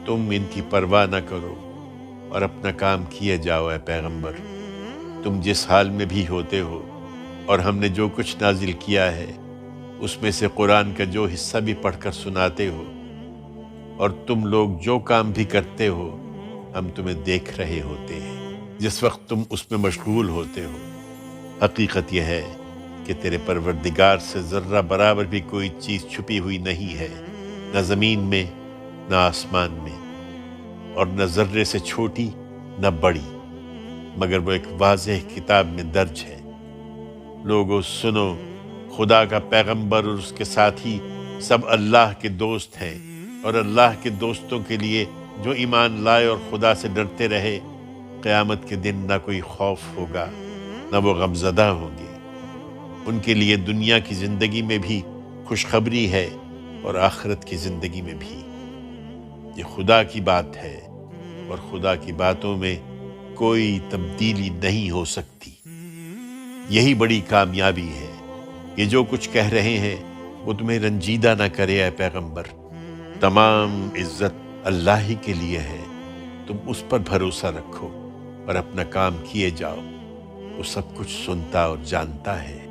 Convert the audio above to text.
تم ان کی پرواہ نہ کرو اور اپنا کام کیے جاؤ اے پیغمبر، تم جس حال میں بھی ہوتے ہو، اور ہم نے جو کچھ نازل کیا ہے اس میں سے قرآن کا جو حصہ بھی پڑھ کر سناتے ہو، اور تم لوگ جو کام بھی کرتے ہو ہم تمہیں دیکھ رہے ہوتے ہیں جس وقت تم اس میں مشغول ہوتے ہو۔ حقیقت یہ ہے کہ تیرے پروردگار سے ذرہ برابر بھی کوئی چیز چھپی ہوئی نہیں ہے، نہ زمین میں نہ آسمان میں، اور نہ ذرے سے چھوٹی نہ بڑی، مگر وہ ایک واضح کتاب میں درج ہے۔ لوگو سنو، خدا کا پیغمبر اور اس کے ساتھی سب اللہ کے دوست ہیں، اور اللہ کے دوستوں کے لیے جو ایمان لائے اور خدا سے ڈرتے رہے، قیامت کے دن نہ کوئی خوف ہوگا نہ وہ غمزدہ ہوں گے۔ ان کے لیے دنیا کی زندگی میں بھی خوشخبری ہے اور آخرت کی زندگی میں بھی۔ یہ خدا کی بات ہے اور خدا کی باتوں میں کوئی تبدیلی نہیں ہو سکتی۔ یہی بڑی کامیابی ہے۔ یہ جو کچھ کہہ رہے ہیں وہ تمہیں رنجیدہ نہ کرے اے پیغمبر۔ تمام عزت اللہ ہی کے لیے ہے، تم اس پر بھروسہ رکھو اور اپنا کام کیے جاؤ، وہ سب کچھ سنتا اور جانتا ہے۔